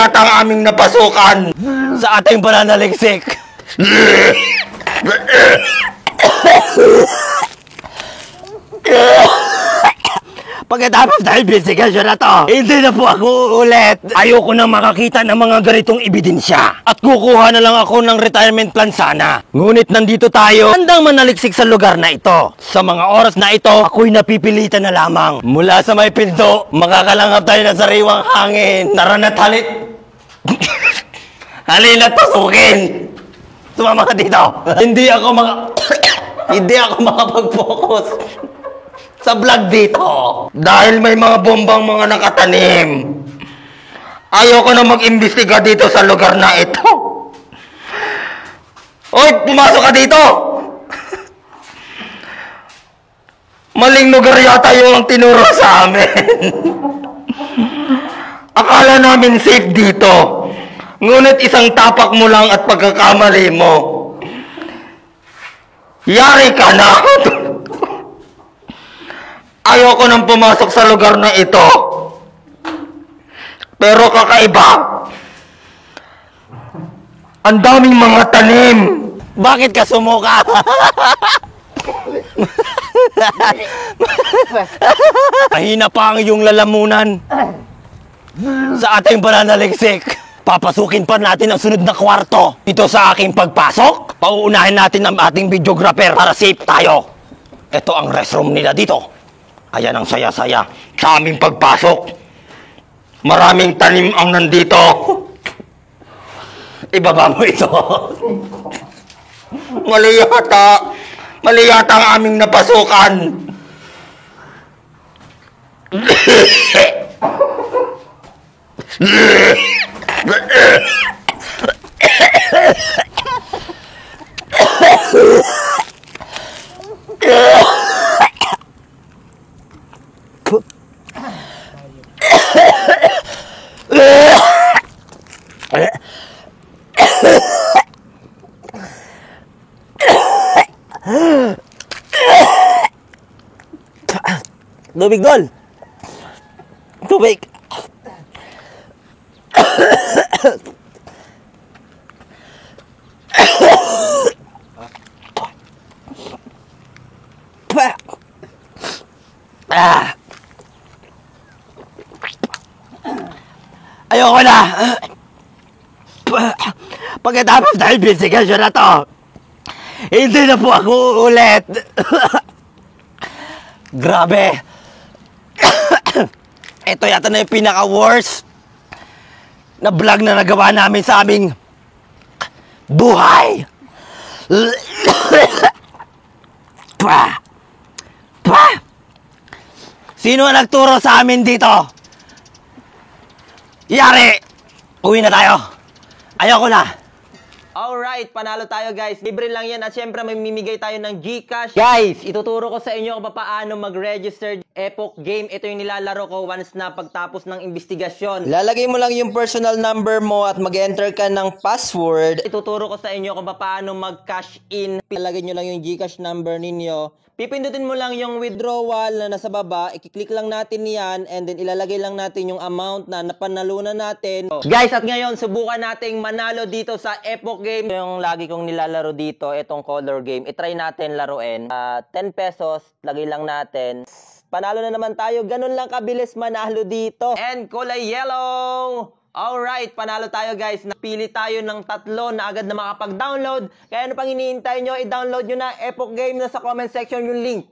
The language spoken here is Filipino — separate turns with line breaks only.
yata ang aming napasukan
sa ating pananaliksik. Pagkatapos na investigasyon na to, hindi na po ako ulit. Ayoko na makakita ng mga ganitong ebidensya. At kukuha na lang ako ng retirement plan sana. Ngunit nandito tayo, handang manaliksik sa lugar na ito. Sa mga oras na ito, ako'y napipilitan na lamang. Mula sa may pinto, makakalangap tayo ng sariwang hangin. Tara na't halit. Halina't pasukin. Sumama ka dito. Hindi ako makapag-focus sa vlog dito dahil may mga bombang mga nakatanim. Ayoko na mag-imbestiga dito sa lugar na ito. Hoy, pumasok ka dito. Maling lugar yata yung tinuro sa amin. Akala namin safe dito, ngunit isang tapak mo lang at pagkakamali mo, yari ka na. Ayoko nang pumasok sa lugar na ito. Pero kakaiba. Ang daming mga tanim. Bakit ka sumuka? Mahina pa ang iyong lalamunan sa ating pananaliksik. Papasukin pa natin ang sunod na kwarto. Ito sa aking pagpasok, pauunahin natin ang ating videographer para safe tayo. Ito ang restroom nila dito. Ayan ang saya-saya sa aming pagpasok.
Maraming tanim ang nandito.
Ibaba mo ito.
Mali yata ang aming napasukan.
Tubig doon. Tubig. Ayoko na. Pagkatapos na investigasyon na to, hindi na po ako ulit. Grabe. Ito yata na yung pinaka-worst na vlog na nagawa namin sa aming buhay. Sino ang nagturo sa amin dito? Yari! Uwi na tayo. Ayoko na.
Alright, panalo tayo guys. Libre lang yan at syempre may mimigay tayo ng GCash. Guys, ituturo ko sa inyo kung paano mag-register Epoch Game. Ito yung nilalaro ko once na pagtapos ng investigasyon. Lalagay mo lang yung personal number mo at mag-enter ka ng password. Ituturo ko sa inyo kung paano mag-cash in. Lalagay nyo lang yung GCash number ninyo. Pipindutin mo lang yung withdrawal na nasa baba, i-click lang natin yan, and then ilalagay lang natin yung amount na napanalunan natin. Guys, at ngayon, subukan nating manalo dito sa Epoch Game. Yung lagi kong nilalaro dito, itong color game, itry natin laruin. 10 pesos, lagay lang natin. Panalo na naman tayo, ganun lang kabilis manalo dito. And kulay yellow! Alright, panalo tayo guys. Napili tayo ng 3 na agad na makapag-download. Kaya ano pang hinihintay nyo, i-download nyo na Epoch Game na sa comment section yung link.